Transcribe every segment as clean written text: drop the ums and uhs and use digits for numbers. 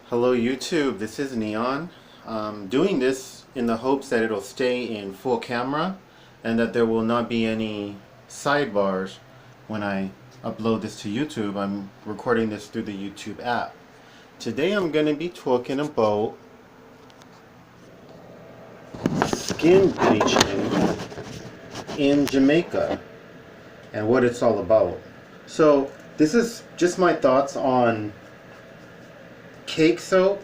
Hello YouTube, this is Neon. Doing this in the hopes that it'll stay in full camera and that there will not be any sidebars when I upload this to YouTube. I'm recording this through the YouTube app. Today I'm going to be talking about skin bleaching in Jamaica and what it's all about. So this is just my thoughts on cake soap,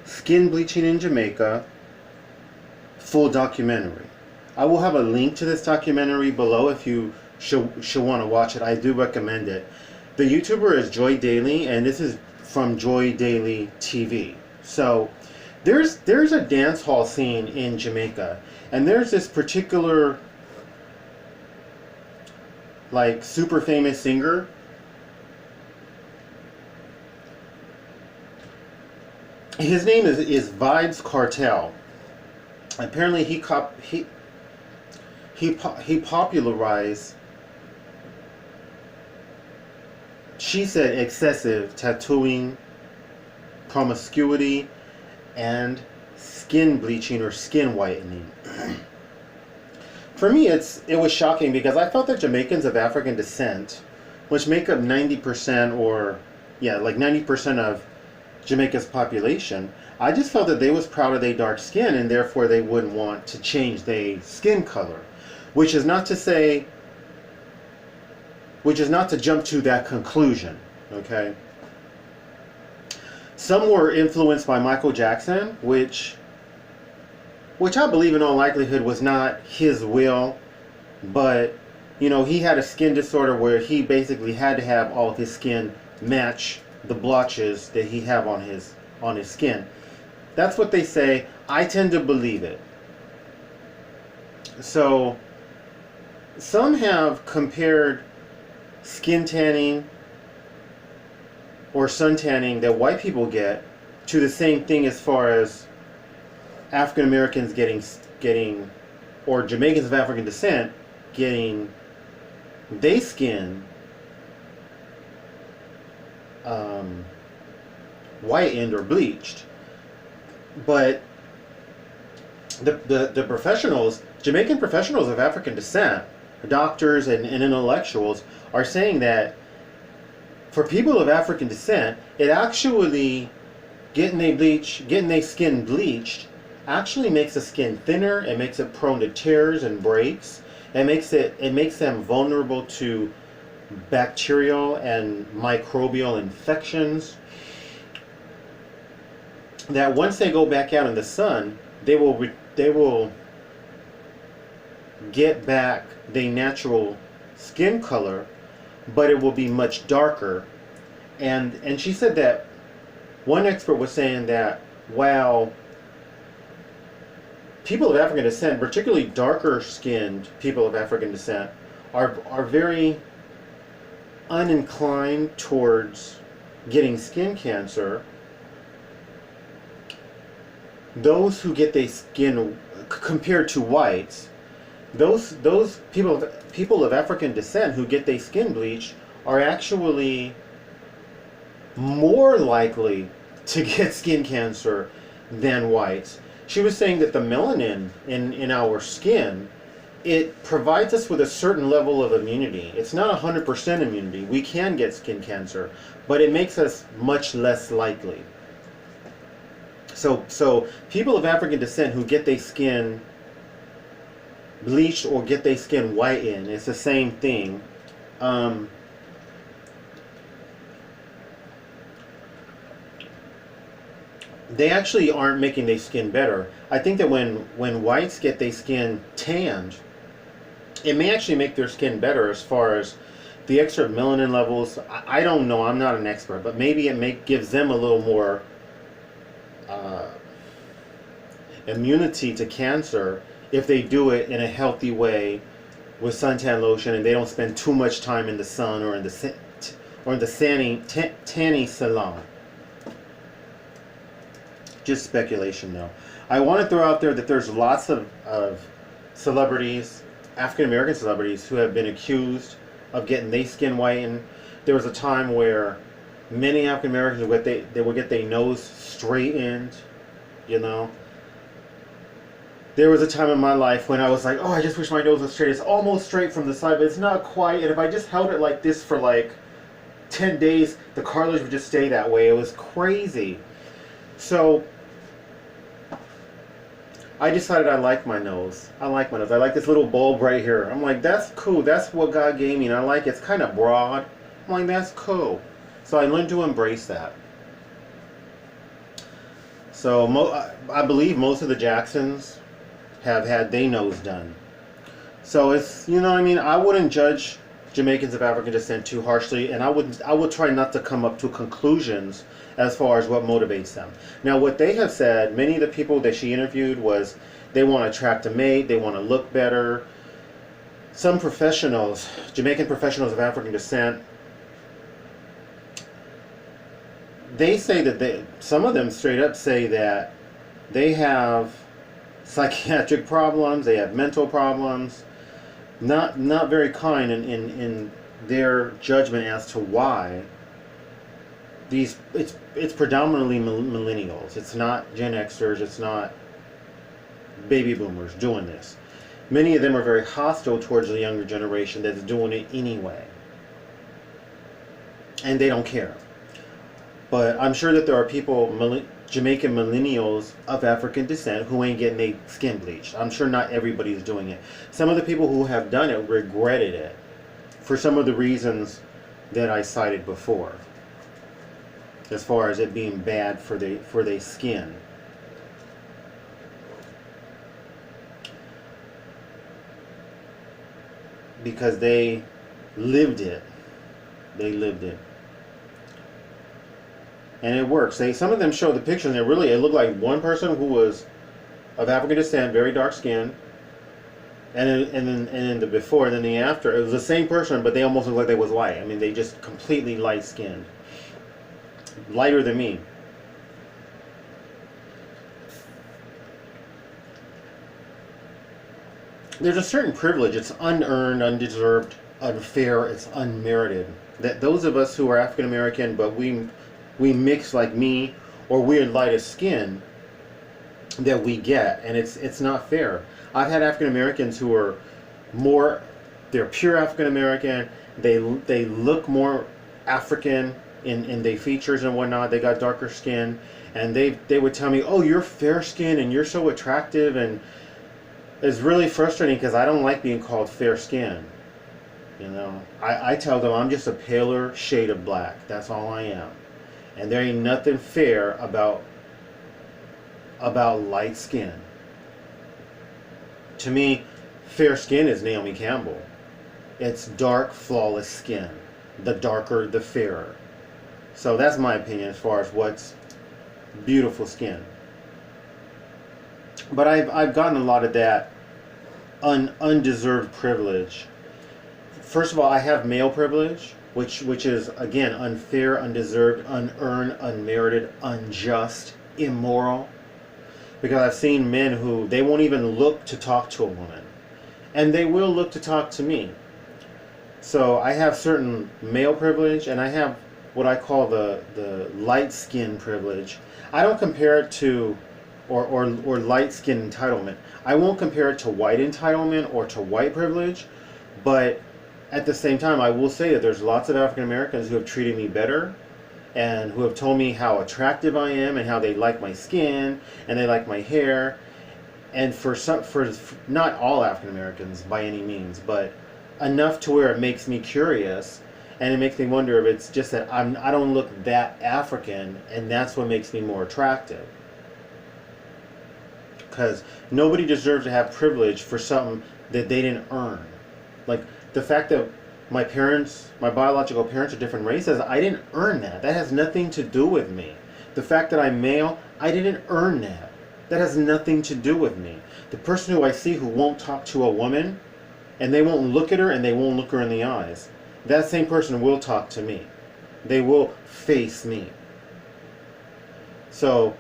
skin bleaching in Jamaica, full documentary. I will have a link to this documentary below if you should want to watch it. I do recommend it. The YouTuber is Joy Daily, and this is from Joy Daily TV. So there's a dance hall scene in Jamaica, and there's this particular like super famous singer. His name is Vibes Cartel. Apparently he popularized, she said, excessive tattooing, promiscuity, and skin bleaching or skin whitening. For me, it was shocking because I felt that Jamaicans of African descent, which make up 90% or like 90% of Jamaica's population, I just felt that they was proud of their dark skin and therefore they wouldn't want to change their skin color, which is not to jump to that conclusion. Okay, some were influenced by Michael Jackson, which I believe in all likelihood was not his will, but you know, he had a skin disorder where he basically had to have all of his skin match the blotches that he have on his skin. That's what they say. I tend to believe it. So some have compared skin tanning or sun tanning that white people get to the same thing as far as African Americans getting or Jamaicans of African descent getting their skin whitened or bleached. But the professionals, Jamaican professionals of African descent, doctors and intellectuals, are saying that for people of African descent, it actually getting their skin bleached actually makes the skin thinner. It makes it prone to tears and breaks. It makes them vulnerable to bacterial and microbial infections, that once they go back out in the sun, they will get back their natural skin color, but it will be much darker. And she said that one expert was saying that while people of African descent, particularly darker skinned people of African descent, are very uninclined towards getting skin cancer, those who get their skin, compared to whites, those people of African descent who get their skin bleached are actually more likely to get skin cancer than whites. She was saying that the melanin in our skin, it provides us with a certain level of immunity. It's not 100% immunity. We can get skin cancer, but it makes us much less likely. So people of African descent who get their skin bleached or get their skin whitened, it's the same thing. They actually aren't making their skin better. I think that when whites get their skin tanned, it may actually make their skin better as far as the extra melanin levels. I don't know, I'm not an expert, but maybe it gives them a little more immunity to cancer if they do it in a healthy way with suntan lotion and they don't spend too much time in the sun or in the tanning salon. Just speculation though. I want to throw out there that there's lots of celebrities, African American celebrities, who have been accused of getting their skin whitened. There was a time where Many African Americans would they would get their nose straightened, you know. There was a time in my life when I was like, oh, I just wish my nose was straight. It's almost straight from the side, but it's not quite. And if I just held it like this for like 10 days, the cartilage would just stay that way. It was crazy. So I decided I like my nose. I like my nose. I like this little bulb right here. I'm like, that's cool. That's what God gave me. And I like it. It's kind of broad. I'm like, that's cool. So I learned to embrace that. So I believe most of the Jacksons have had their nose done. So it's, you know what I mean? I wouldn't judge Jamaicans of African descent too harshly, and I would try not to come up to conclusions as far as what motivates them. Now, what they have said, many of the people that she interviewed, was they want to attract a mate, they want to look better. Some professionals, Jamaican professionals of African descent, they say that some of them straight up say that they have psychiatric problems, they have mental problems. Not very kind in their judgment as to why these. It's predominantly millennials. It's not Gen Xers. It's not baby boomers doing this. Many of them are very hostile towards the younger generation that's doing it anyway, and they don't care. But I'm sure that there are people, Jamaican millennials of African descent, who ain't getting their skin bleached. I'm sure not everybody's doing it. Some of the people who have done it regretted it for some of the reasons that I cited before, as far as it being bad for their skin. Because they lived it. They lived it. And it works. Some of them show the picture, and it looked like one person who was of African descent, very dark skin, and then the before and then the after, it was the same person, but they almost looked like they was white. I mean, they just completely light skinned, lighter than me. There's a certain privilege. It's unearned, undeserved, unfair. It's unmerited. That those of us who are African American, but we mix like me, or we're lighter skin, that we get, and it's not fair. I've had African Americans who are they're pure African American. They look more African in their features and whatnot. They got darker skin, and they would tell me, "Oh, you're fair skinned and you're so attractive," and it's really frustrating because I don't like being called fair skinned. You know, I tell them I'm just a paler shade of black. That's all I am. And there ain't nothing fair about light skin. To me, fair skin is Naomi Campbell. It's dark, flawless skin. The darker, the fairer. So that's my opinion as far as what's beautiful skin. But I've gotten a lot of that undeserved privilege. First of all, I have male privilege, which is, again, unfair, undeserved, unearned, unmerited, unjust, immoral. Because I've seen men who, they won't even look to talk to a woman. And they will look to talk to me. So I have certain male privilege, and I have what I call the light skin privilege. I don't compare it to, or light skin entitlement. I won't compare it to white entitlement or to white privilege, but at the same time, I will say that there's lots of African Americans who have treated me better, and who have told me how attractive I am, and how they like my skin, and they like my hair. And for not all African Americans by any means, but enough to where it makes me curious, and it makes me wonder if it's just that I don't look that African, and that's what makes me more attractive. Because nobody deserves to have privilege for something that they didn't earn. Like the fact that my biological parents are different races, I didn't earn that. That has nothing to do with me. The fact that I'm male, I didn't earn that. That has nothing to do with me. The person who I see who won't talk to a woman, and they won't look at her, and they won't look her in the eyes, that same person will talk to me. They will face me. So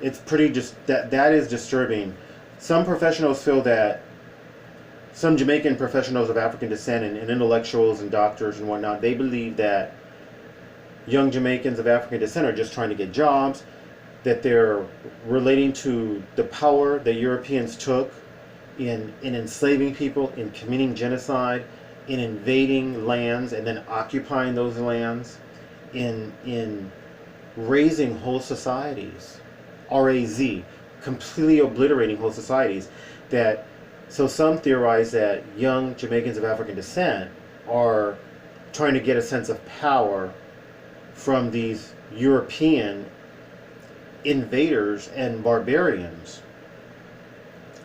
it's pretty that is disturbing. Some professionals feel that, some Jamaican professionals of African descent and intellectuals and doctors and whatnot, they believe that young Jamaicans of African descent are just trying to get jobs, that they're relating to the power that Europeans took in enslaving people, in committing genocide, in invading lands and then occupying those lands, in raising whole societies, R-A-Z, completely obliterating whole societies. That so some theorize that young Jamaicans of African descent are trying to get a sense of power from these European invaders and barbarians.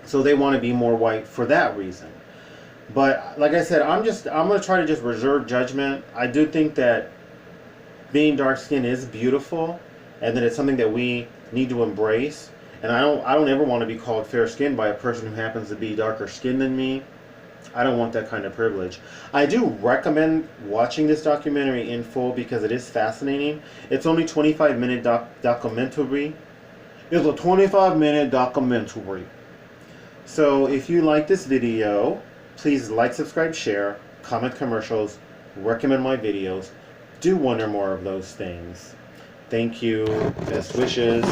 So they want to be more white for that reason. But like I said, I'm going to try to just reserve judgment. I do think that being dark skinned is beautiful, and that it's something that we need to embrace. And I don't ever want to be called fair skinned by a person who happens to be darker skinned than me. I don't want that kind of privilege. I do recommend watching this documentary in full because it is fascinating. It's only 25-minute documentary. It's a 25-minute documentary. So if you like this video, please like, subscribe, share, comment commercials, recommend my videos. Do one or more of those things. Thank you. Best wishes.